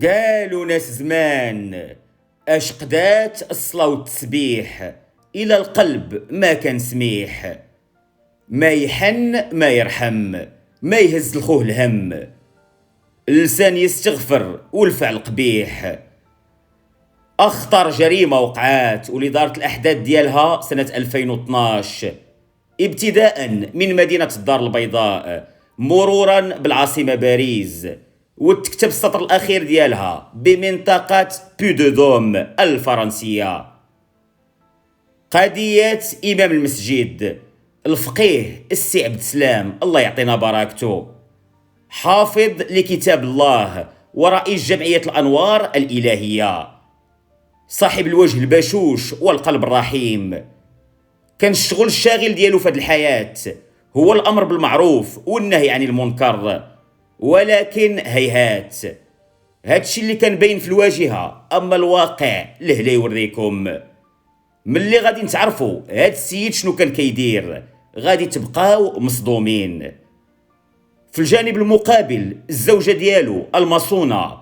قالوا ناس زمان اش قدات الصلاة والتسبيح إلى القلب ما كان سميح، ما يحن ما يرحم، ما يهز الخوه الهم، اللسان يستغفر والفعل قبيح. أخطر جريمة وقعات واللي دارت الأحداث ديالها سنة 2012، ابتداء من مدينة الدار البيضاء مرورا بالعاصمة باريس، وتكتب السطر الأخير ديالها بمنطقة بودودوم الفرنسية. قضية إمام المسجد الفقيه السي عبد السلام الله يعطينا بركته، حافظ لكتاب الله ورئيس جمعية الأنوار الإلهية، صاحب الوجه البشوش والقلب الرحيم. كان الشغل الشاغل ديالو في هذه الحياة هو الأمر بالمعروف والنهي عن المنكر، ولكن هيهات هادشي اللي كان باين في الواجهة، أما الواقع له لا يوريكم. ملي غادي نتعرفوا هاد السيد شنو كان كيدير غادي تبقاو مصدومين. في الجانب المقابل الزوجة ديالو المصونة،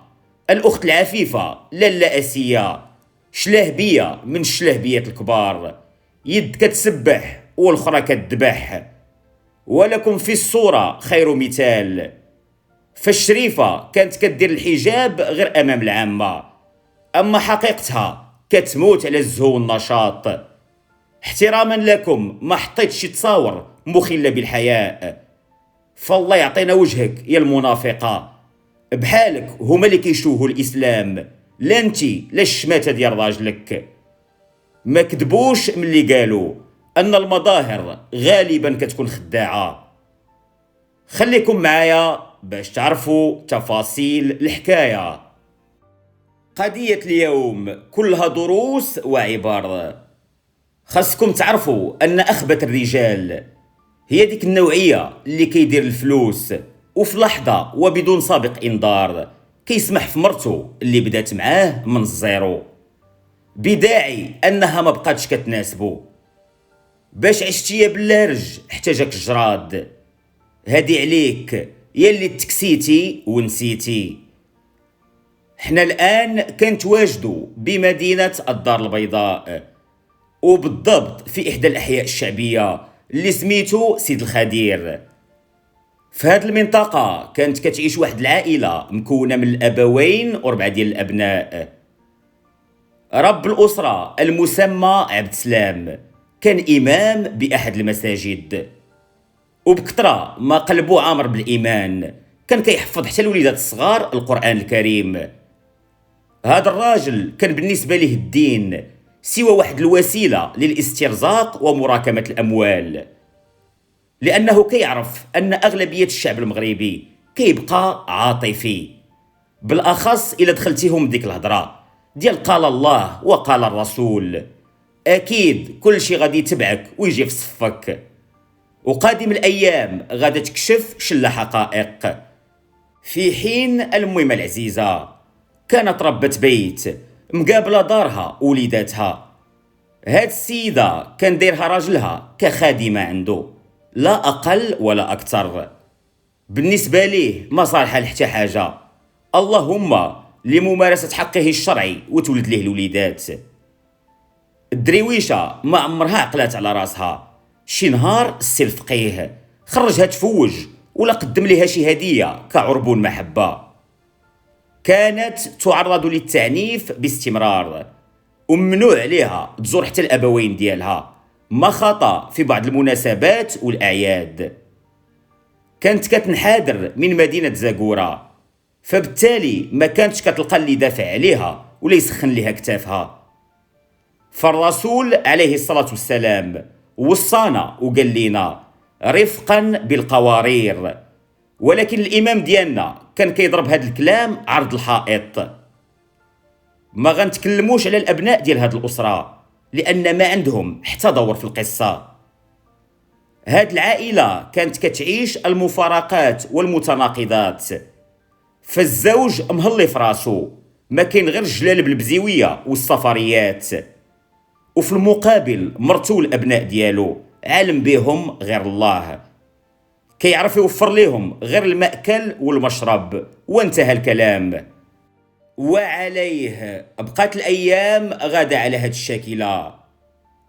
الأخت العفيفة لالا أسية، شلهبية من الشلهبيات الكبار، يد كتسبح والأخرى كتذبح، ولكم في الصورة خير مثال. فالشريفة كانت كدير الحجاب غير أمام العامة، أما حقيقتها كتموت على الزهو والنشاط. احتراما لكم ما حطيت شي تصاور مخلة بالحياء، فالله يعطينا وجهك يا المنافقة. بحالك هما اللي كيشوهوا الإسلام، لا انتي لا الشماتة ديال راجلك. ما كذبوش ملي قالوا أن المظاهر غالبا كتكون خداعة. خليكم معايا باش تعرفوا تفاصيل الحكاية. قضية اليوم كلها دروس وعبر. خاصكم تعرفوا أن أخبث الرجال هي ديك النوعية اللي كيدير الفلوس وفي لحظة وبدون سابق إنذار كيسمح في مرتو اللي بدات معاه من الزيرو بداعي أنها ما بقاتش كتناسبو. باش عشتي باللارج احتاجك الجراد، هادي عليك يلي تكسيتي ونسيتي. حنا الآن كنتواجدوا بمدينة الدار البيضاء، وبالضبط في إحدى الأحياء الشعبية اللي سميتو سيد الخدير. في هذه المنطقة كانت كتعيش واحد العائلة مكونة من الأبوين و4 ديال الأبناء. رب الأسرة المسمى عبد السلام كان إمام بأحد المساجد، وبكثرة ما قلبو عامر بالإيمان كان كيحفظ حتى الوليدات الصغار القرآن الكريم. هذا الراجل كان بالنسبة ليه الدين سوى واحد الوسيلة للاسترزاق ومراكمة الأموال، لأنه كيعرف أن أغلبية الشعب المغربي كيبقى عاطفي، بالأخص إلا دخلتيهم ديك الهضرة ديال قال الله وقال الرسول، أكيد كل شي غادي يتبعك ويجي في صفك. وقادم الأيام غادي تكشف شل حقائق. في حين المهمة العزيزة كانت ربة بيت مقابلة دارها وليداتها. هاد السيدة كان ديرها راجلها كخادمة عنده، لا أقل ولا أكثر. بالنسبة ليه ما صالحة لحتى حاجة، اللهم لممارسة حقه الشرعي وتولد ليه الوليدات. الدريويشة ما عمرها عقلات على راسها. شي نهار السي الفقيه خرجها تفوج ولا قدم لها شي هدية كعربون محبة. كانت تعرض للتعنيف باستمرار، وممنوع عليها تزور حتى الأبوين ديالها، ما خطأ في بعض المناسبات والأعياد. كانت كتنحادر من مدينة زاكورة، فبالتالي ما كانتش كتلقى اللي دافع عليها ولا يسخن لها كتافها. فالرسول عليه الصلاة والسلام وصانا وقال لنا رفقا بالقوارير، ولكن الإمام ديالنا كان كيضرب هذا الكلام عرض الحائط. ما غنتكلموش على الأبناء ديال هاد الأسرة لأن ما عندهم حتى دور في القصة. هاد العائلة كانت كتعيش المفارقات والمتناقضات، فالزوج مهلي في راسو، ما كاين غير الجلال بالبزيوية والسفريات، وفي المقابل مرتو والأبناء ديالو عالم بهم غير الله، كيعرف يوفر ليهم غير المأكل والمشرب وانتهى الكلام. وعليه بقات الأيام غادة على هاد الشاكلة.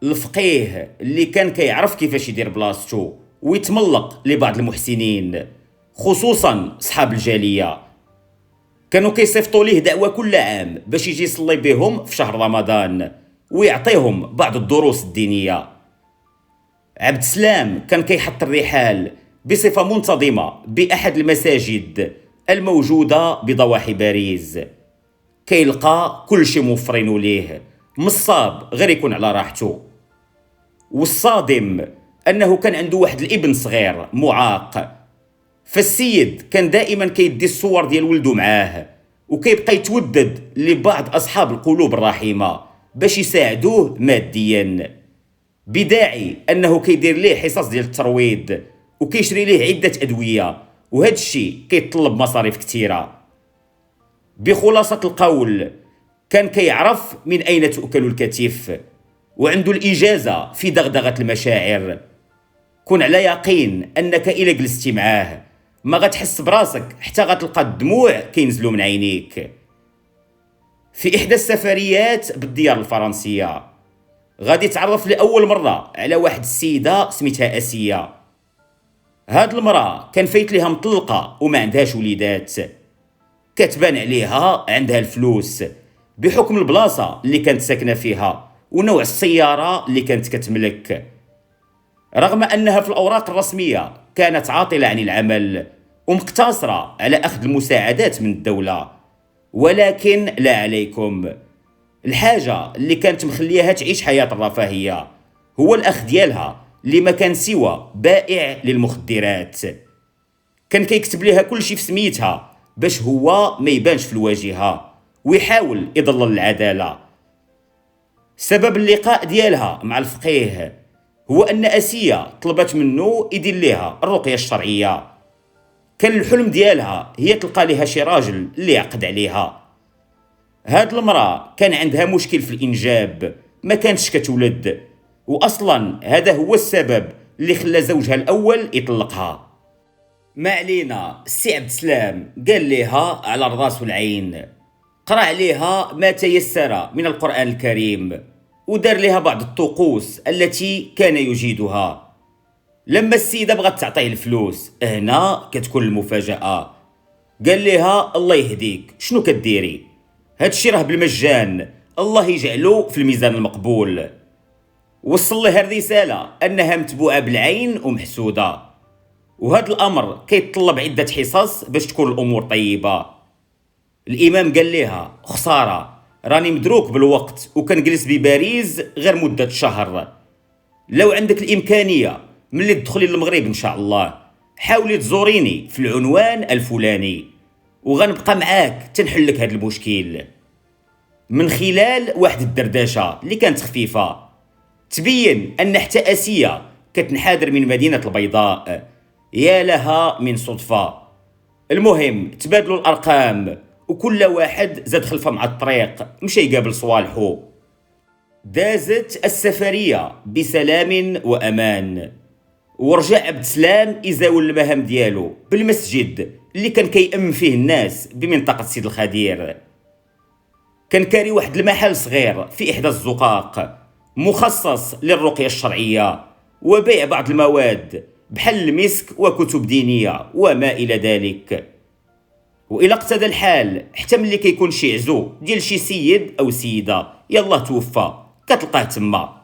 الفقيه اللي كان كيعرف كيفاش يدير بلاصتو ويتملق لبعض المحسنين، خصوصا صحاب الجالية، كانوا كيصيفطوا ليه دعوة كل عام باش يجي يصلي بهم في شهر رمضان ويعطيهم بعض الدروس الدينية. عبد السلام كان كيحط الرحال بصفة منتظمة بأحد المساجد الموجودة بضواحي باريس. كيلقى كل شي موفرينو ليه، مصاب غير يكون على راحته. والصادم أنه كان عنده واحد الابن صغير معاق، فالسيد كان دائما كيدي الصور ديال ولده معاه، وكيبقى يتودد لبعض أصحاب القلوب الرحيمة باش يساعدوه ماديا، بداعي أنه كيدير ليه حصص ديال الترويض وكيشري ليه عدة أدوية، وهذا الشيء كيطلب مصاريف كثيرة. بخلاصة القول، كان كيعرف من أين تؤكل الكتف، وعنده الإجازة في دغدغة المشاعر. كن على يقين أنك إلا جلستي معاه ما غتحس براسك حتى غتلقى الدموع كينزلوا من عينيك. في إحدى السفريات بالديار الفرنسية غادي تعرف لأول مرة على واحد السيدة سميتها أسية. هاد المرأة كان فايت ليها مطلقة وما عندهاش وليدات، كتبان عليها عندها الفلوس بحكم البلاصة اللي كانت ساكنة فيها ونوع السيارة اللي كانت كتملك، رغم أنها في الأوراق الرسمية كانت عاطلة عن العمل ومقتصرة على أخذ المساعدات من الدولة. ولكن لا عليكم، الحاجة اللي كانت مخليها تعيش حياة الرفاهية هو الأخ ديالها اللي ما كان سوى بائع للمخدرات. كان كيكتب لها كل شيء في سميتها باش هو ما يبانش في الواجهة ويحاول يضلل العدالة. سبب اللقاء ديالها مع الفقيه هو أن أسية طلبت منه يدير لها الرقية الشرعية. كان الحلم ديالها هي تلقى لها شي راجل اللي يعقد عليها. هاد المرأة كان عندها مشكل في الإنجاب، ما كانتش كتولد، وأصلا هذا هو السبب اللي خلى زوجها الأول يطلقها. ما علينا، السي عبد السلام قال لها على الراس والعين، قرأ عليها ما تيسر من القرآن الكريم ودار لها بعض الطقوس التي كان يجيدها. لما السيدة بغت تعطيه الفلوس هنا كتكون المفاجأة. قال لها الله يهديك، شنو كديري؟ هادشي راه بالمجان، الله يجعله في الميزان المقبول. وصل لها الرسالة أنها متبوعة بالعين ومحسودة، وهذا الأمر كيتطلب عدة حصص باش تكون الأمور طيبة. الإمام قال لها خسارة، راني مدروك بالوقت وكنجلس بباريس غير مدة شهر. لو عندك الإمكانية ملي تدخلي للمغرب إن شاء الله حاولي تزوريني في العنوان الفلاني وغنبقى معاك تنحلك هذا المشكل. من خلال واحد الدردشة اللي كانت خفيفة تبين أن حتى أسية كتنحدر من مدينة البيضاء. يا لها من صدفة. المهم تبادلوا الأرقام وكل واحد زاد خلفه مع الطريق مشى يقابل صوالحو. دازت السفرية بسلام وأمان، ورجع عبد السلام يزاول المهام ديالو بالمسجد اللي كان كيأمن فيه الناس بمنطقة سيد الخدير. كان كاري واحد المحل صغير في إحدى الزقاق مخصص للرقية الشرعية وبيع بعض المواد بحال المسك وكتب دينية وما إلى ذلك. وإلا اقتدى الحال حتى ملي كيكون شي عزو ديال شي سيد أو سيدة يلا توفى كتلقاه تما،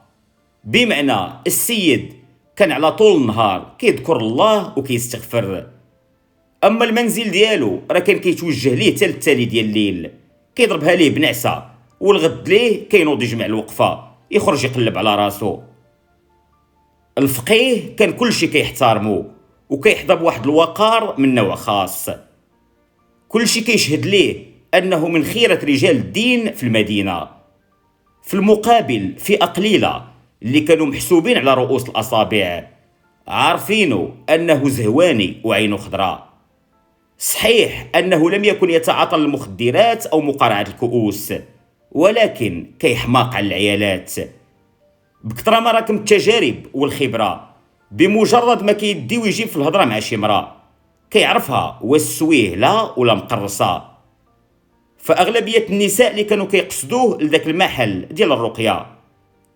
بمعنى السيد كان على طول النهار كيذكر الله وكيستغفر. أما المنزل ديالو راه كان كيتوجه ليه حتى للتالي ديال الليل، كيضربها ليه بنعسة والغد ليه كينوض يجمع الوقفة يخرج يقلب على راسو. الفقيه كان كلشي كيحترمو وكيحظى بواحد الوقار من نوع خاص. كلشي كيشهد ليه أنه من خيرة رجال الدين في المدينة. في المقابل فئة قليلة اللي كانوا محسوبين على رؤوس الأصابع عارفينه أنه زهواني وعينه خضراء. صحيح أنه لم يكن يتعاطى المخدرات أو مقارعة الكؤوس، ولكن كيحماق على العيالات. بكثرة مراكم التجارب والخبرة، بمجرد ما كيدي ويجيب في الهضرة مع شي مرأة كيعرفها واش سويهلة ولا مقرصة. فأغلبية النساء اللي كانوا كيقصدوه لذاك المحل ديال الرقية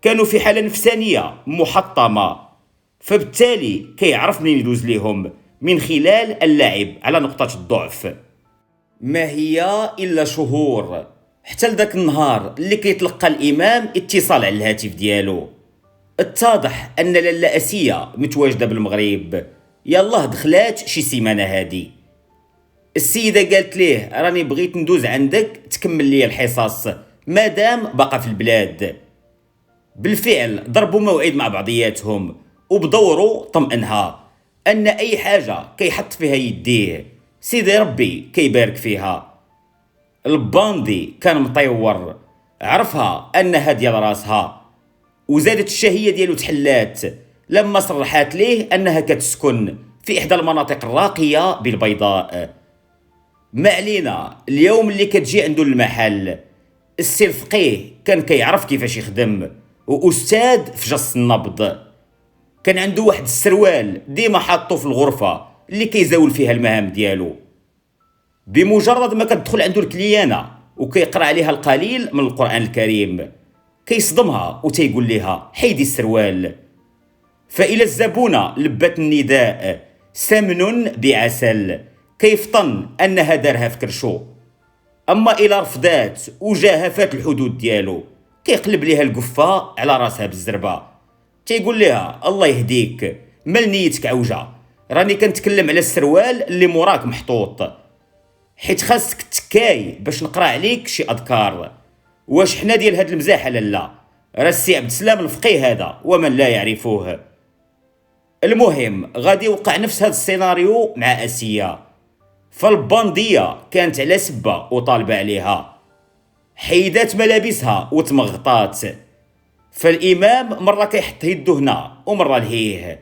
كانوا في حالة نفسانية محطمة، فبالتالي كيعرف منين يدوز ليهم من خلال اللعب على نقطة الضعف. ما هي إلا شهور حتى لذاك النهار اللي كيتلقى الإمام اتصال على الهاتف ديالو. اتضح أن لاله أسية متواجدة بالمغرب، يالله دخلات شي سيمانة هادي. السيدة قالت ليه راني بغيت ندوز عندك تكمل لي الحصص مادام باقا في البلاد. بالفعل ضربوا موعد مع بعضياتهم وبدوروا طمئنها أن أي حاجة كيحط فيها يديه سيدي ربي كيبارك فيها. الباندي كان مطيور، عرفها أنها ديال راسها، وزادت الشهية ديالو تحلات لما صرحات ليه أنها كتسكن في إحدى المناطق الراقية بالبيضاء. ما علينا، اليوم اللي كتجي عنده المحل السي الفقيه كان كيعرف كيفاش يخدم وأستاذ في جص النبض. كان عنده واحد السروال ديما حاطو في الغرفة اللي كيزاول فيها المهام ديالو. بمجرد ما كتدخل عنده الكليانة وكيقرأ عليها القليل من القرآن الكريم كيصدمها وتيقول لها حيدي السروال. فإلى الزبونة لبت النداء سمن بعسل كيفطن أنها دارها في كرشو. أما إلى رفضات وجاهفات الحدود ديالو كيقلب ليها القفة على راسها بالزربة، تيقول لها الله يهديك مال نيتك عوجة، راني كنتكلم على السروال اللي موراك محطوط، حيت خاصك تكاي باش نقرا عليك شي أذكار. واش حنا ديال هاد المزاح لا؟ راه السي عبد السلام الفقيه هذا ومن لا يعرفوه. المهم غادي يوقع نفس هاد السيناريو مع أسية. فالباندية كانت على سبة وطالبة عليها، حيدات ملابسها وتمغطات. فالإمام مرة كيحط يده هنا ومرة لهيه،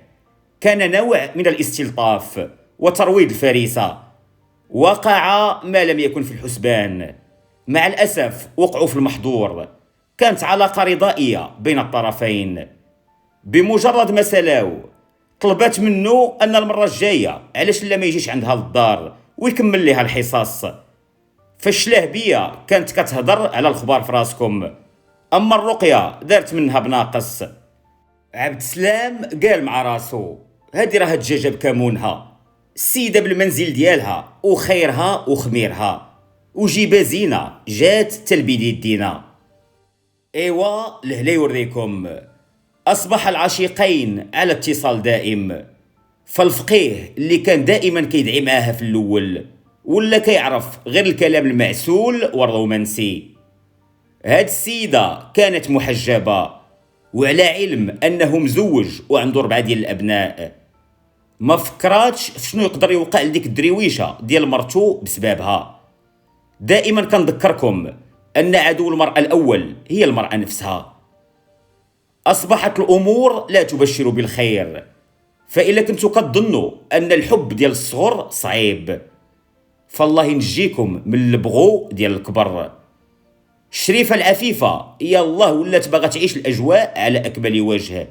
كان نوع من الاستلطاف وترويض الفريسة. وقع ما لم يكن في الحسبان، مع الأسف وقعوا في المحظور. كانت علاقة رضائية بين الطرفين. بمجرد ما سلاو طلبت منه أن المرة الجاية علاش لا ما يجيش عندها للدار ويكمل لها الحصص. فالشلهبية كانت كتهضر على الخبار في راسكم، أما الرقية دارت منها بناقص. عبد السلام قال مع راسو هادي راه الدجاجة بكمونها، السيدة بالمنزل ديالها وخيرها وخميرها، وجيبه زينة جات تلبيد يدينا. ايوا لهلا يوريكم. أصبح العشيقين على اتصال دائم. فالفقيه اللي كان دائما كيدعي معاها في الأول ولا كيعرف غير الكلام المعسول والرومانسي. هاد السيدة كانت محجبة وعلى علم أنه مزوج وعنده 4 ديال الأبناء. ما فكراتش في شنو يقدر يوقع لديك الدريويشة ديال مرتو بسببها. دائما كنذكركم أن عدو المرأة الأول هي المرأة نفسها. أصبحت الأمور لا تبشر بالخير، فإلا كنتو كتظنوا أن الحب ديال الصغر صعيب فالله ينجيكم من البغو ديال الكبر. الشريفة العفيفة يالله ولات باغا تعيش الأجواء على أكمل وجه.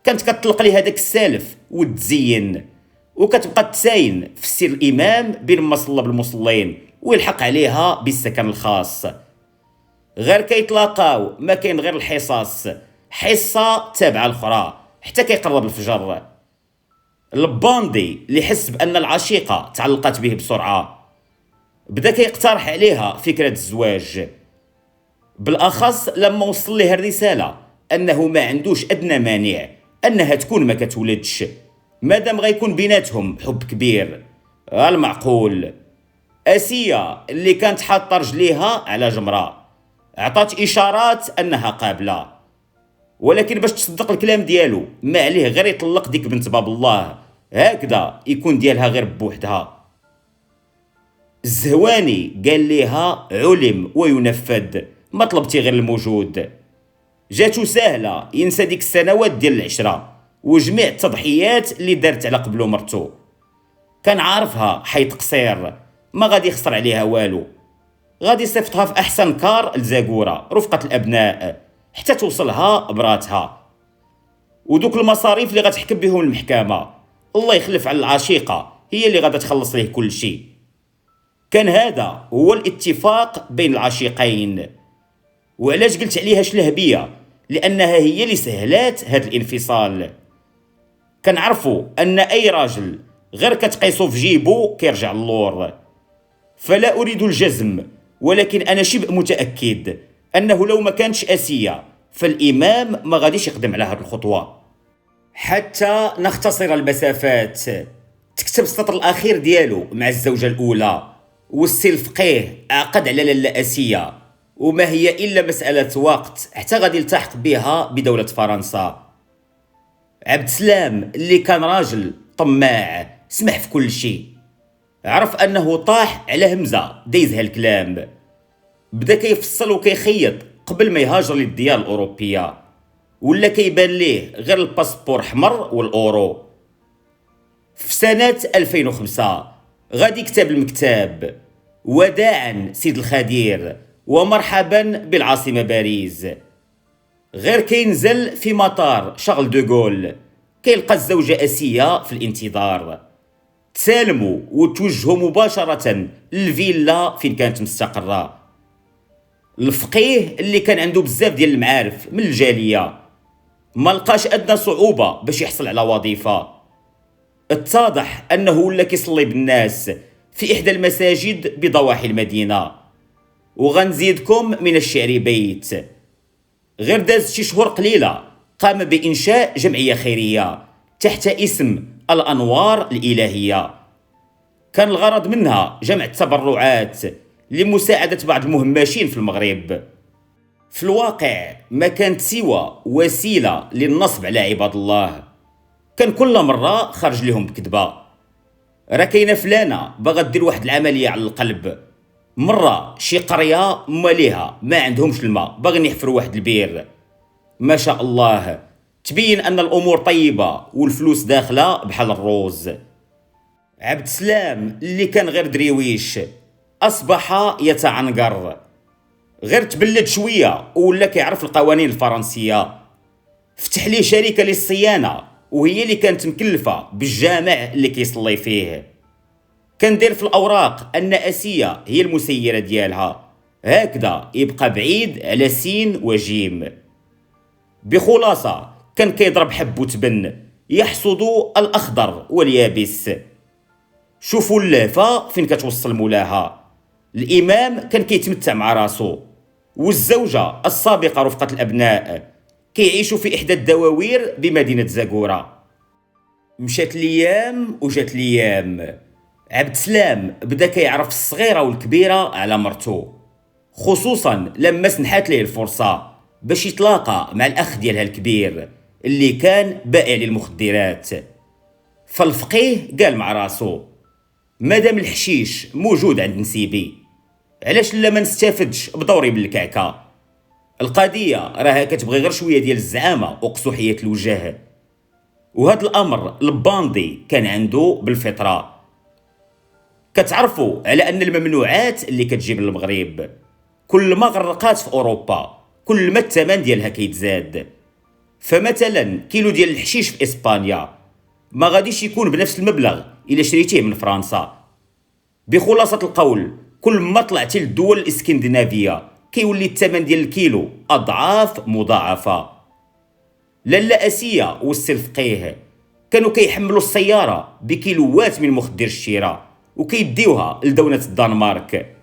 كانت كتطلق لي هذاك السالف وتزين وكتبقى تساين في السير الإمام بين ما صلى بالمصلين ويلحق عليها بالسكن الخاص. غير كيتلاقاو ما كاين غير الحصص، حصة تابعة الأخرى حتى كيقرب الفجر. الباندي اللي حس بأن العشيقة تعلقت به بسرعة بدا كيقترح عليها فكرة الزواج، بالأخص لما وصل لها الرسالة أنه ما عندوش أدنى مانع أنها تكون ما كتولدش مادام غيكون بيناتهم حب كبير. المعقول أسية اللي كانت حاطة رجليها على جمرة عطات إشارات أنها قابلة، ولكن باش تصدق الكلام ديالو ما عليه غير يطلق ديك بنت باب الله، هكذا يكون ديالها غير بوحدها. الزهواني قال ليها علم وينفذ، ما طلبتي غير الموجود. جاتو سهلة ينسى ديك السنوات ديال العشرة وجميع التضحيات اللي دارت على قبلو مرتو. كان عارفها حيت قصير ما غادي يخسر عليها والو، غادي يصيفطها في أحسن كار لزاكورة رفقة الأبناء حتى توصلها براتها. ودوك المصاريف اللي غتحكم بهم المحكمة الله يخلف على العشيقة هي اللي غادا تخلص ليه كل شيء. كان هذا هو الاتفاق بين العشيقين. وعلاش قلت عليها شلهبية؟ لأنها هي اللي سهلات هذا الانفصال. كنعرفوا أن أي راجل غير كتقيسو في جيبو كيرجع اللور. فلا أريد الجزم، ولكن أنا شبه متأكد أنه لو ما كانتش آسية فالإمام ما غاديش يقدم على هذه الخطوة. حتى نختصر المسافات، تكتب السطر الأخير ديالو مع الزوجة الأولى: والسي الفقيه عقد على لاله آسية، وما هي إلا مسألة وقت حتى غادي يلتحق بها بدولة فرنسا. عبد السلام اللي كان راجل طماع سمح في كل شيء، عرف أنه طاح على همزة دايزها الكلام، بدا كيفصل وكيخيط قبل ما يهاجر للديار الأوروبية، ولا كيبان ليه غير الباسبور حمر والأورو. في سنة 2005 غادي يكتب المكتاب: وداعا سيد الخدير ومرحبا بالعاصمة باريس. غير كينزل في مطار شارل دوغول كيلقى الزوجة آسية في الانتظار. تسالموا وتوجهوا مباشرة للفيلا فين كانت مستقرة. الفقيه اللي كان عنده بزاف ديال المعارف من الجالية ما لقاش أدنى صعوبة باش يحصل على وظيفة. اتضح أنه ولا كيصلي بالناس في إحدى المساجد بضواحي المدينة. وغنزيدكم من الشعر بيت: غير داز شي شهور قليلة قام بإنشاء جمعية خيرية تحت اسم الأنوار الإلهية. كان الغرض منها جمع التبرعات لمساعدة بعض المهمشين في المغرب. في الواقع ما كانت سوى وسيلة للنصب على عباد الله. كان كل مرة خرج لهم بكذبة: راه كاينه فلانة باغا دير واحد العملية على القلب، مرة شي قرية ماليها ما عندهمش الماء باغين يحفروا واحد البير. ما شاء الله تبين أن الأمور طيبة والفلوس داخلة بحال الروز. عبد السلام اللي كان غير دريويش أصبح يتعنقر. غير تبلد شوية ولا كيعرف القوانين الفرنسية. فتح ليه شركة للصيانة وهي اللي كانت مكلفة بالجامع اللي كيصلي فيه. كان دير في الأوراق أن آسية هي المسيرة ديالها، هكذا يبقى بعيد على سين وجيم. بخلاصة كان كيضرب حب وتبن يحصد الأخضر واليابس. شوفوا اللهفة فين كتوصل مولاها. الإمام كان كيتمتع مع راسو، والزوجة السابقة رفقة الأبناء كيعيشوا في إحدى الدواوير بمدينة زاكورة. مشات الأيام وجات الأيام. عبد السلام بدا كيعرف الصغيرة والكبيرة على مرتو، خصوصا لما سنحات ليه الفرصة باش يتلاقى مع الأخ ديالها الكبير اللي كان بائع للمخدرات. فالفقيه قال مع راسو: مادام الحشيش موجود عند نسيبي علاش لا ما نستافدش بدوري بالكعكة. القضية راها كتبغي غير شوية ديال الزعامة وقصوحية الوجه، وهذا الأمر الباندي كان عنده بالفطرة. كتعرفوا على أن الممنوعات اللي كتجيب للمغرب كل ما غرقات في أوروبا كل ما الثمن ديالها كيتزاد. فمثلا كيلو ديال الحشيش في إسبانيا ما غاديش يكون بنفس المبلغ إلا شريتيه من فرنسا. بخلاصة القول كل ما طلعتي للدول الإسكندنافية كيولي الثمن ديال الكيلو أضعاف مضاعفة. لاله آسية والسي الفقيه كانوا كيحملوا السيارة بكيلوات من مخدر الشراء وكيديوها لدولة الدنمارك.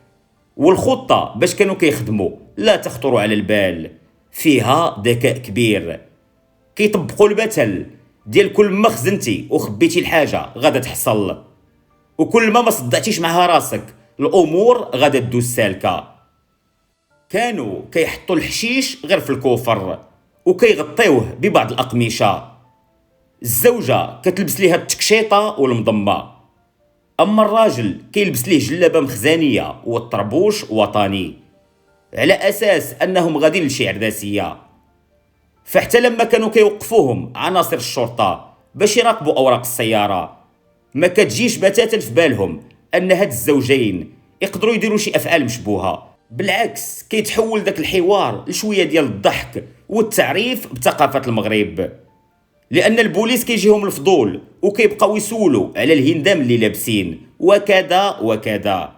والخطة باش كانوا كيخدموا لا تخطر على البال، فيها ذكاء كبير. كيطبقوا المثل ديال كل ما خزنتي وخبيتي الحاجة غادا تحصل، وكل ما صدعتيش معها راسك الأمور غادا تدوز سالكة. كانوا كيحطوا الحشيش غير في الكوفر وكيغطيوه ببعض الأقمشة. الزوجة كتلبس ليها التكشيطة والمضمة، أما الراجل كيلبس ليه جلابة مخزانية والطربوش وطني، على أساس أنهم غاديين لشي عرداسية. فحتى لما كانوا كيوقفوهم عناصر الشرطة باش يراقبوا أوراق السيارة ما كتجيش بتاتا في بالهم أن هاد الزوجين يقدروا يديروا شي أفعال مشبوهة. بالعكس كيتحول داك الحوار لشوية ديال الضحك والتعريف بثقافة المغرب، لأن البوليس كيجيهم الفضول وكيبقاو يسولوا على الهندام اللي لابسين وكذا وكذا.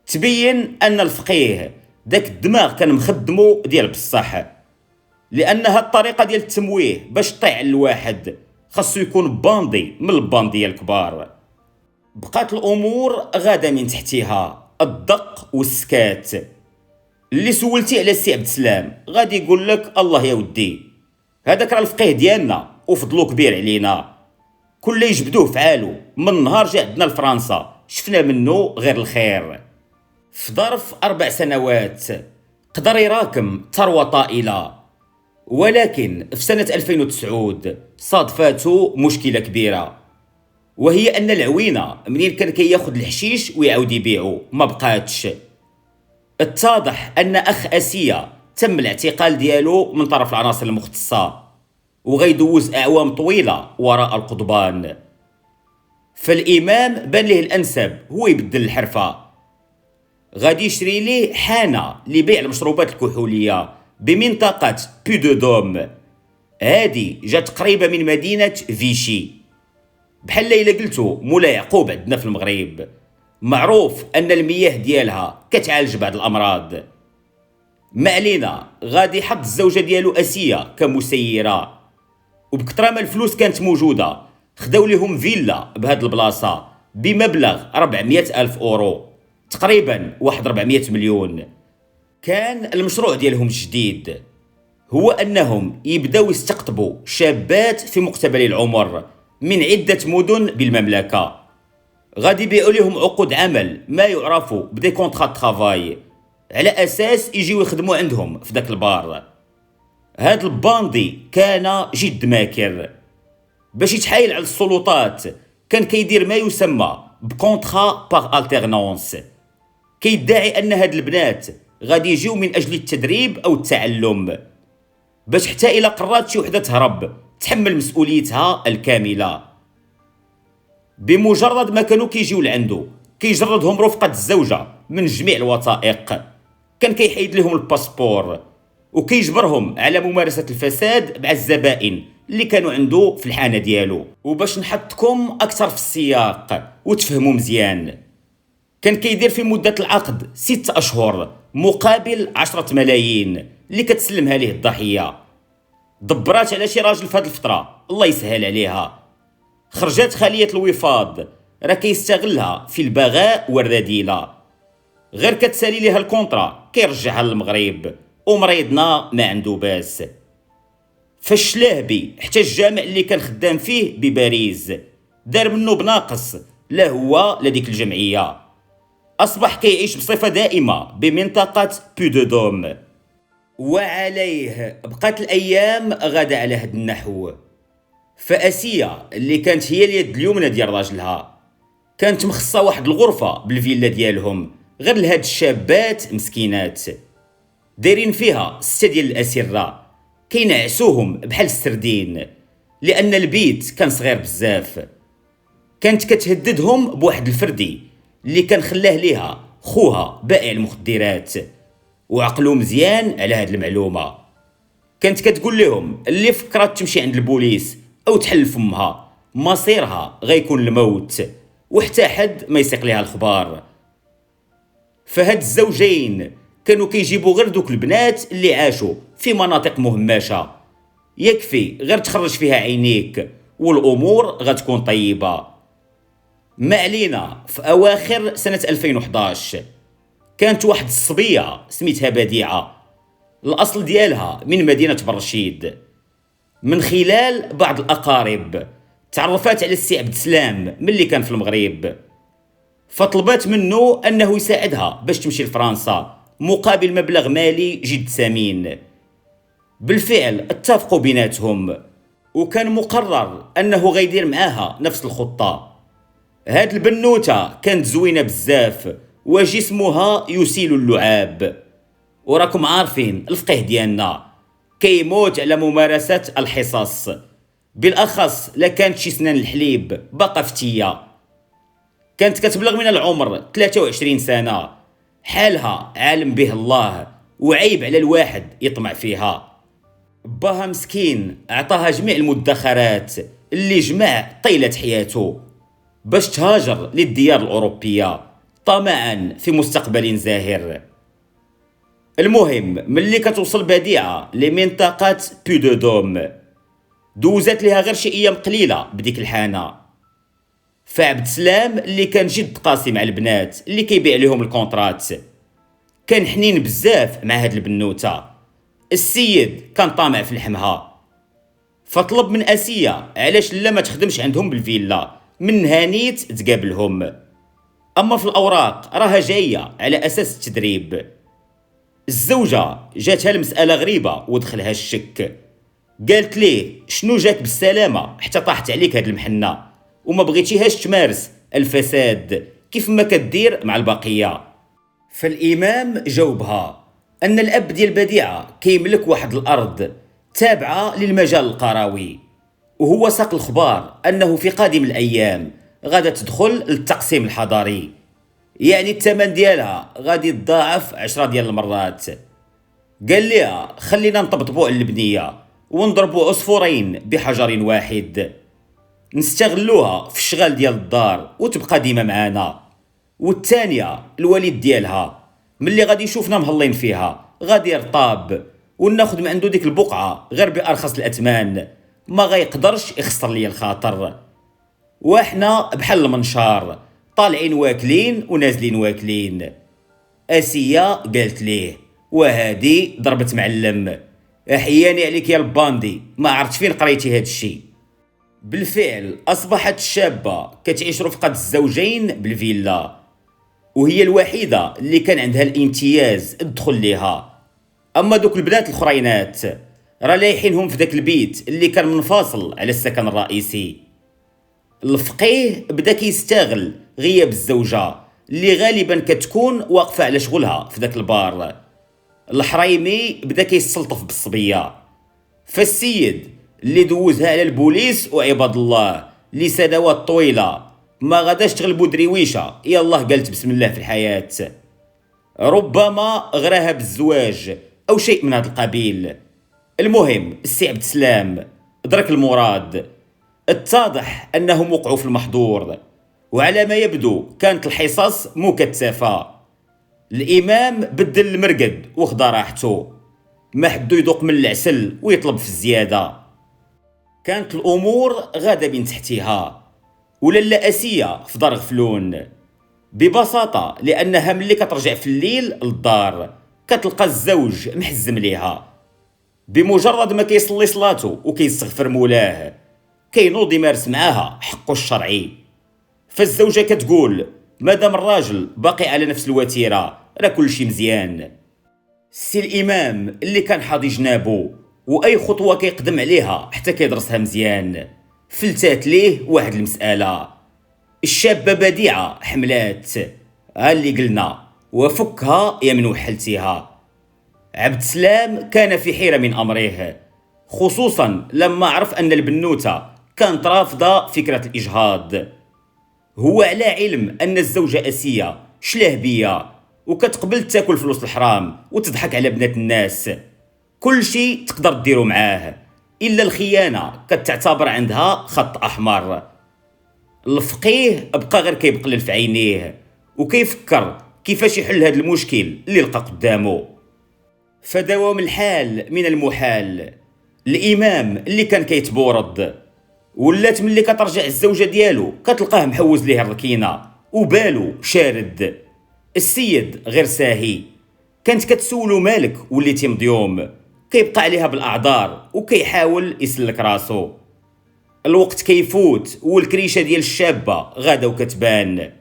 تبين أن الفقيه داك الدماغ كان مخدمو ديال بصح، لأن هاد الطريقة ديال التمويه باش طيع الواحد خاصو يكون باندي من الباندية الكبار. بقات الأمور غادة من تحتها، الدق والسكات. اللي سولتي على السي عبد السلام غادي يقول لك الله يا ودي، هذاك راه الفقيه ديالنا وفضلو كبير علينا، كل يجبدوه فعالو، من نهار جا عندنا لفرنسا شفنا منه غير الخير. في ظرف 4 سنوات قدر يراكم ثروة طائلة، ولكن في سنة 2009 صادفاته مشكلة كبيرة، وهي أن العوينة منين كان كياخد الحشيش ويعاود يبيعو ما بقاتش. اتضح أن أخ أسيا تم الاعتقال ديالو من طرف العناصر المختصة، وغيدوز أعوام طويلة وراء القضبان. فالإمام بان ليه الأنسب هو يبدل الحرفة، غادي يشري ليه حانة لبيع المشروبات الكحولية بمنطقة بي دو دوم. هادي جات قريبة من مدينة فيشي، بحال إلا قلتو مولا يعقوب عندنا في المغرب. معروف أن المياه ديالها كتعالج بعض الأمراض. ما علينا، غادي يحط الزوجة ديالو أسية كمسيرة، وبكثرة ما الفلوس كانت موجودة خداو ليهم فيلا بهاد البلاصة بمبلغ 400 ألف أورو، تقريبا واحد 400 مليون. كان المشروع ديالهم الجديد هو أنهم يبداو يستقطبوا شابات في مقتبل العمر من عدة مدن بالمملكة، غادي يبيعوا لهم عقود عمل ما يعرفوا بدي كونطرا ترافاي، على أساس يجيو يخدموا عندهم في داك البار. هاد الباندي كان جد ماكر، باش يتحايل على السلطات كان كيدير ما يسمى بكونطرا باغ التيرنونس، كيدعي أن هاد البنات غادي يجيو من أجل التدريب أو التعلم، باش حتى إلا قررت شي وحدة تهرب تحمل مسؤوليتها الكاملة. بمجرد ما كانوا كيجيو لعندو كيجردهم رفقة الزوجة من جميع الوثائق، كان كيحيد لهم الباسبور وكيجبرهم على ممارسة الفساد مع الزبائن اللي كانوا عنده في الحانة ديالو. وباش نحطكم أكثر في السياق وتفهموا مزيان، كان كيدير في مدة العقد 6 أشهر مقابل 10 ملايين اللي كتسلمها ليه الضحية. دبرات على شي راجل في هاد الفترة الله يسهل عليها، خرجت خالية الوفاض راه كيستغلها في البغاء والرذيلة، غير كتسالي ليها الكونطرا كيرجعها للمغرب، ومريضنا ما عنده باس. فالشلاهبي حتى الجامع اللي كان خدام فيه بباريس دار منه بناقص، لا هو لا ديك الجمعية. أصبح كيعيش بصفة دائمة بمنطقة بي دو دوم. وعليه بقات الأيام غادة على هاد النحو. فأسيا اللي كانت هي اليد اليمنى ديال راجلها كانت مخصصة واحد الغرفة بالفيلا ديالهم غير لهاد الشابات مسكينات، دايرين فيها 6 ديال الأسرة كينعسوهم بحال السردين، لأن البيت كان صغير بزاف. كانت كتهددهم بواحد الفردي اللي كان خلاه ليها خوها بائع المخدرات، وعقلو مزيان على هاد المعلومة. كانت كتقول لهم اللي فكرات تمشي عند البوليس أو تحل فمها مصيرها غيكون الموت، وحتى حد ما يسيق ليها الخبار. فهاد الزوجين كانوا كيجيبوا غير دوك البنات اللي عاشوا في مناطق مهمشة، يكفي غير تخرج فيها عينيك والأمور غتكون طيبة. ما علينا، في أواخر سنة 2011 كانت واحد الصبية سميتها بديعة، الأصل ديالها من مدينة برشيد. من خلال بعض الأقارب تعرفات على السي عبد السلام ملي كان في المغرب، فطلبات منه أنه يساعدها باش تمشي لفرنسا مقابل مبلغ مالي جد ثمين. بالفعل اتفقوا بيناتهم، وكان مقرر أنه غيدير معاها نفس الخطة. هاد البنوتة كانت زوينة بزاف وجسمها يسيل اللعاب، وراكم عارفين الفقيه ديالنا كيموت على ممارسة الحصص، بالأخص لا كانت شي سنان الحليب باقا فتية. كانت كتبلغ من العمر 23 سنة، حالها عالم به الله وعيب على الواحد يطمع فيها. باها مسكين عطاها جميع المدخرات اللي جمع طيلة حياته باش تهاجر للديار الأوروبية، طمعا في مستقبل زاهر. المهم ملي كتوصل بديعة لمنطقة بي دو دوم، دوزات ليها غير شي ايام قليلة بديك الحانة. فعبد السلام اللي كان جد قاسي مع البنات اللي كيبيع لهم الكونترات، كان حنين بزاف مع هاد البنوته. السيد كان طامع في لحمها، فطلب من اسيا علاش لا ما تخدمش عندهم بالفيلا من هانيت تقابلهم، اما في الاوراق راها جايه على اساس التدريب. الزوجه جاتها المساله غريبه ودخلها الشك، قالت ليه شنو جاك بالسلامه حتى طاحت عليك هاد المحنه وما بغيتيهاش تمارس الفساد كيف ما كدير مع البقيه. فالامام جاوبها ان الاب ديال بديعه كيملك واحد الارض تابعه للمجال القروي، وهو ساق الخبار انه في قادم الايام غادا تدخل للتقسيم الحضاري، يعني الثمن ديالها غادي يتضاعف 10 ديال المرات. قال لها خلينا نطبطبوا على البنيه ونضربوا عصفورين بحجر واحد، نستغلوها في الشغل ديال الدار وتبقى ديما معانا، والثانيه الوالد ديالها ملي غادي يشوفنا مهلين فيها غادي يرطاب وناخد من عنده ديك البقعه غير بارخص الاثمان، ما غيقدرش يخسر لي الخاطر. واحنا بحال المنشار طالعين واكلين ونازلين واكلين. اسيا قالت ليه وهادي ضربت معلم، احياني عليك يا الباندي، ما عرفت فين قريتي هاد الشي. بالفعل اصبحت الشابه كتعيش رفقه الزوجين بالفيلا، وهي الوحيده اللي كان عندها الامتياز الدخول ليها. اما دوك البنات الاخرينات راه لايحينهم في داك البيت اللي كان منفصل على السكن الرئيسي. الفقيه بدا كيستغل غياب الزوجه اللي غالبا كتكون واقفه على شغلها في داك البار. الحريمي بدا كيستلطف بالصبيه، فالسيد اللي دوزها على البوليس وعباد الله لسنوات طويله ما غاداش تغلبو درويشه، يالله قالت بسم الله في الحياه. ربما غراها بالزواج او شيء من هذا القبيل. المهم السي عبد السلام درك المراد، اتضح انهم وقعوا في المحظور، وعلى ما يبدو كانت الحصص مكثفه. الامام بدل المرقد وخدا راحته، ما حدو يذوق من العسل ويطلب في الزياده. كانت الامور غاده بين تحتها، ولا اسيه في دار غفلون ببساطه لانها ملي كترجع في الليل للدار كتلقى الزوج محزم ليها. بمجرد ما كيصلي صلاته وكيستغفر مولاه كينوض يمارس معاها حقه الشرعي. فالزوجه كتقول مادام الراجل باقي على نفس الوتيره راه كلشي مزيان. السي الامام اللي كان حاضي جنابو واي خطوه كيقدم عليها حتى كيدرسها مزيان، فلتات ليه واحد المساله. الشابه بديعه حملات، ها اللي قلنا وفكها يا من وحلتيها. عبد السلام كان في حيره من امره، خصوصا لما عرف ان البنوته كانت رافضه فكره الاجهاض. هو على علم ان الزوجه اسيه شلهبيه وكتقبل تاكل فلوس الحرام وتضحك على بنات الناس، كل شيء تقدر ديرو معاه الا الخيانه كتعتبر عندها خط احمر. الفقيه بقى غير كيبقلل في عينيه وكيفكر كيفاش يحل هذا المشكل اللي لقى قدامه. فدوام الحال من المحال. الامام اللي كان كيتبورد ولات ملي كترجع الزوجه ديالو كتلقاه محوز ليه الركينه وبالو شارد. السيد غير ساهي، كانت كتسولو مالك وليتي مضيوم، كيبقى عليها بالاعذار وكيحاول يسلك راسو. الوقت كيفوت والكريشه ديال الشابه غادا وكتبان.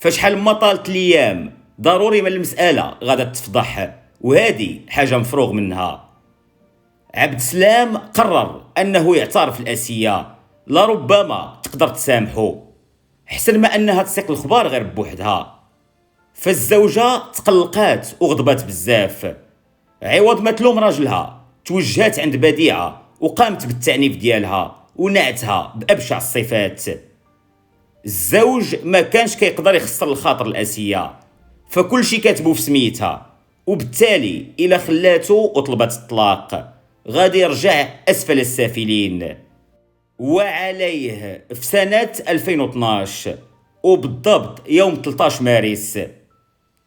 فشحال ما طالت الايام ضروري ما المساله غادا تفضح، وهذه حاجه مفروغ منها. عبد السلام قرر انه يعترف الاسيه، لربما تقدر تسامحه حسن ما انها تسيق الخبار غير بوحدها. فالزوجه تقلقات وغضبات بزاف، عوض ما تلوم راجلها توجهات عند بديعه وقامت بالتعنيف ديالها ونعتها بابشع الصفات. الزوج ما كانش كيقدر يخسر الخاطر الاسيه، فكل شي كاتبو في سميتها، وبالتالي الى خلاته وطلبت الطلاق غادي يرجع اسفل السافلين. وعليه في سنه 2012 وبالضبط يوم 13 مارس.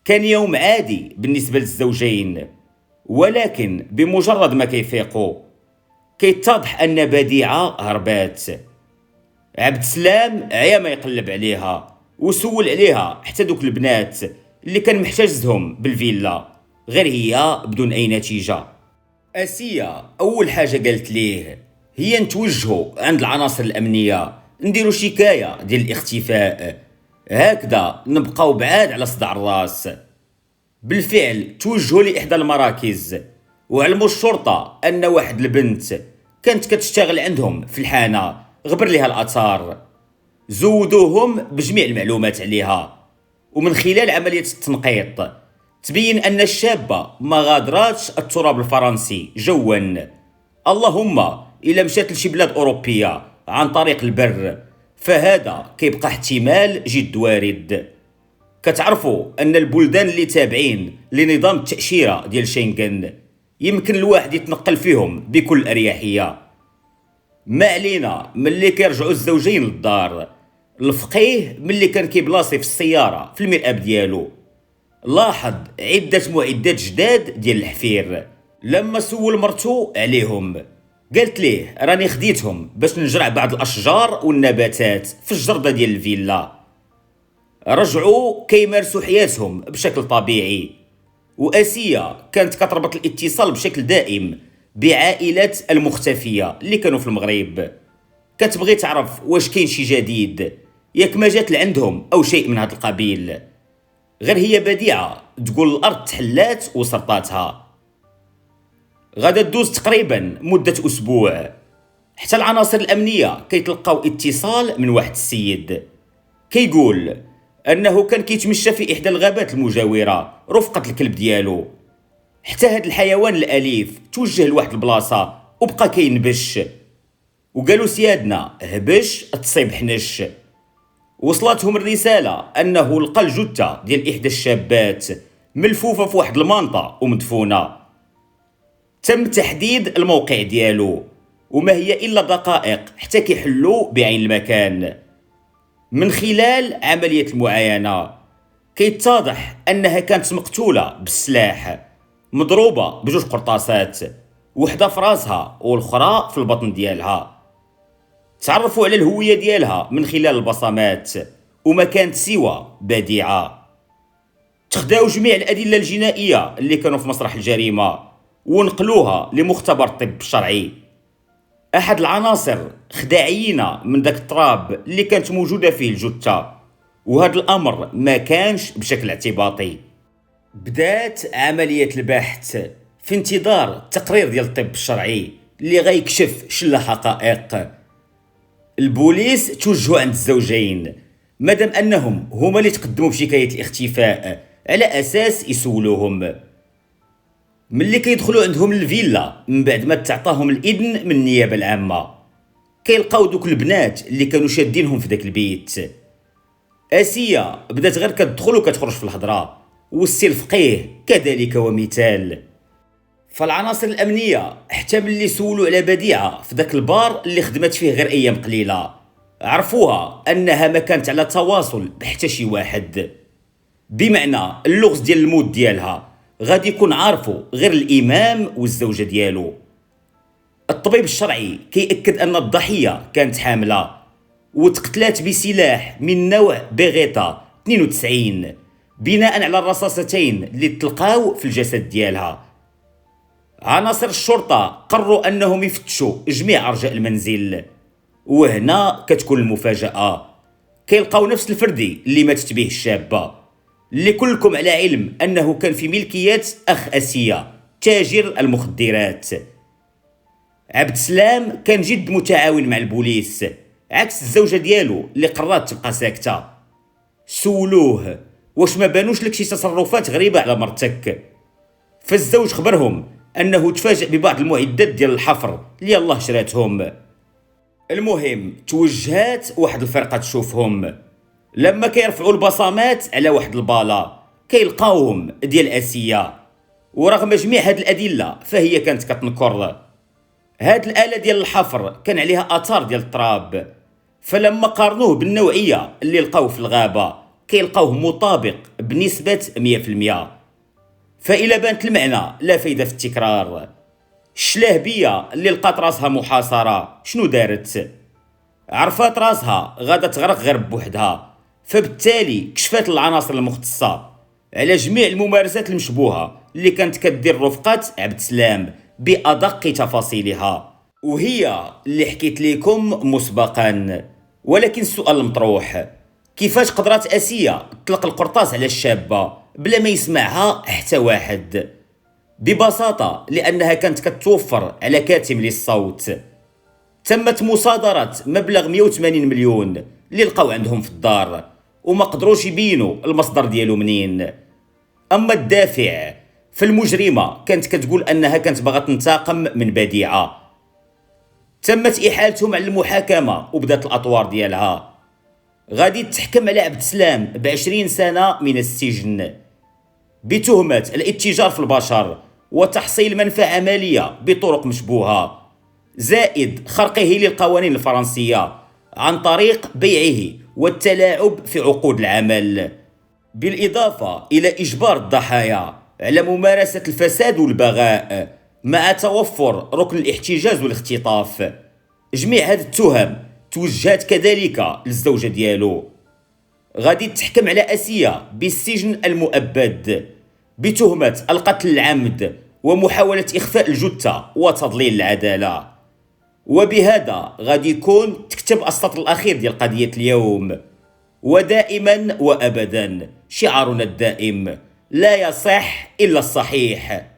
كان يوم عادي بالنسبة للزوجين، ولكن بمجرد ما كيفيقوا كيتضح أن بديعة هربات. عبد السلام عيا ما يقلب عليها وسول عليها حتى دوك البنات اللي كان محتجزهم بالفيلا، غير هي بدون أي نتيجة. آسيا أول حاجة قالت ليه هي نتوجهوا عند العناصر الأمنية نديروا شكاية ديال الاختفاء، هكذا نبقاو بعاد على صداع الراس. بالفعل توجهوا لإحدى المراكز وعلموا الشرطة أن واحد البنت كانت كتشتغل عندهم في الحانة غبر لها الأثار. زودوهم بجميع المعلومات عليها، ومن خلال عملية التنقيط تبين أن الشابة ما غادراتش التراب الفرنسي جوا، اللهم إلا مشات لشي بلاد أوروبية عن طريق البر، فهذا كيبقى احتمال جد وارد. كتعرفوا أن البلدان اللي تابعين لنظام التأشيرة ديال شنغن يمكن الواحد يتنقل فيهم بكل أريحية. ما علينا ملي كيرجعوا الزوجين للدار، الفقيه ملي كان كيبلاصي في السيارة في المرآب ديالو لاحظ عدة معدات جداد ديال الحفير. لما سول مرتو عليهم قالت ليه راني خديتهم باش نجرع بعض الأشجار والنباتات في الجردة ديال الفيلا. رجعوا كيمارسوا حياتهم بشكل طبيعي، وآسيا كانت كتربط الاتصال بشكل دائم بعائلة المختفية اللي كانوا في المغرب، كتبغي تعرف واش كاين شي جديد، ياك ما جات لعندهم أو شيء من هذا القبيل. غير هي بديعة تقول الأرض تحلات وسرطاتها. غادا تدوز تقريبا مدة أسبوع حتى العناصر الأمنية كيتلقاو اتصال من واحد السيد كيقول أنه كان كيتمشى في إحدى الغابات المجاورة رفقة الكلب ديالو، حتى هاد الحيوان الأليف توجه لواحد البلاصة وبقى كينبش، وقالوا سيادنا هبش تصيب حنش. وصلتهم الرسالة أنه لقى الجثة ديال إحدى الشابات ملفوفة في واحد المنطقة ومدفونة. تم تحديد الموقع ديالو وما هي إلا دقائق حتى كيحلوا بعين المكان. من خلال عملية المعاينة كيتضح أنها كانت مقتولة بالسلاح، مضروبة بجوج قرطاسات، وحدة في راسها والأخرى في البطن ديالها. تعرفوا على الهوية ديالها من خلال البصمات، وما كانت سوى بديعة. تخداو جميع الأدلة الجنائية اللي كانوا في مسرح الجريمة ونقلوها لمختبر الطب الشرعي. أحد العناصر خدا عينة من داك التراب اللي كانت موجودة فيه الجثة، وهذا الأمر ما كانش بشكل اعتباطي. بدات عملية البحث في انتظار التقرير ديال الطب الشرعي اللي غيكشف شلا حقائق. البوليس توجهوا عند الزوجين مادام أنهم هما اللي تقدموا بشكاية الاختفاء على أساس يسولوهم. ملي كيدخلوا عندهم الفيلا من بعد ما تعطاهم الإذن من النيابة العامة كيلقاو دوك البنات اللي كانوا شادينهم في داك البيت. آسيا بدات غير كتدخل وكتخرج في الهضره، والسي الفقيه كذلك ومثال. فالعناصر الأمنية حتى ملي سولوا على بديعة في داك البار اللي خدمت فيه غير أيام قليلة عرفوها أنها ما كانت على تواصل بحتى شي واحد، بمعنى اللغز ديال الموت ديالها غادي يكون عارفو غير الإمام والزوجة ديالو. الطبيب الشرعي كيأكد أن الضحية كانت حاملة وتقتلات بسلاح من نوع بيغيتا 92 بناء على الرصاصتين اللي تلقاو في الجسد ديالها. عناصر الشرطة قرروا أنهم يفتشوا جميع أرجاء المنزل، وهنا كتكون المفاجأة. كيلقاو نفس الفردي اللي ماتت به الشابة، اللي كلكم على علم أنه كان في ملكية أخ آسيا تاجر المخدرات. عبد السلام كان جد متعاون مع البوليس عكس الزوجة ديالو اللي قررت تبقى ساكتة. سولوه واش ما بانوش لك شي تصرفات غريبة على مرتك، فالزوج خبرهم أنه تفاجأ ببعض المعدات ديال الحفر اللي الله شراتهم. المهم توجهات واحد الفرقة تشوفهم، لما كيرفعوا البصمات على واحد البالا كيلقاوهم ديال آسيا، ورغم جميع هاد الأدلة فهي كانت كتنكر. هاد الآلة ديال الحفر كان عليها آثار ديال التراب، فلما قارنوه بالنوعية اللي لقاوه في الغابة كيلقاوه مطابق بنسبة 100%. فإلا بانت المعنى لا فايدة في التكرار. الشلاهبية اللي لقات راسها محاصرة شنو دارت؟ عرفات راسها غادا تغرق غير بوحدها، فبالتالي كشفات العناصر المختصة على جميع الممارسات المشبوهة اللي كانت كدير رفقة عبد السلام بأدق تفاصيلها، وهي اللي حكيت لكم مسبقا. ولكن السؤال المطروح، كيفاش قدرات آسيا تطلق القرطاس على الشابة بلا ما يسمعها حتى واحد؟ ببساطة لأنها كانت كتوفر على كاتم للصوت. تمت مصادرة مبلغ 180 مليون اللي لقاو عندهم في الدار وما قدروش يبينوا المصدر ديالو منين. أما الدافع فالمجرمة كانت كتقول أنها كانت باغا تنتقم من بديعة. تمت إحالتهم على المحاكمة وبدات الأطوار ديالها. غادي تحكم على عبد السلام ب20 سنة من السجن بتهمة الاتجار في البشر وتحصيل منفعة مالية بطرق مشبوهة، زائد خرقه للقوانين الفرنسية عن طريق بيعه والتلاعب في عقود العمل، بالإضافة إلى إجبار الضحايا على ممارسة الفساد والبغاء مع توفر ركن الاحتجاز والاختطاف. جميع هذه التهم توجهات كذلك للزوجة ديالو. غادي تحكم على آسيا بالسجن المؤبد بتهمة القتل العمد ومحاولة إخفاء الجثة وتضليل العدالة. وبهذا غادي يكون تكتب السطر الأخير ديال قضية اليوم. ودائما وأبدا شعارنا الدائم: لا يصح إلا الصحيح.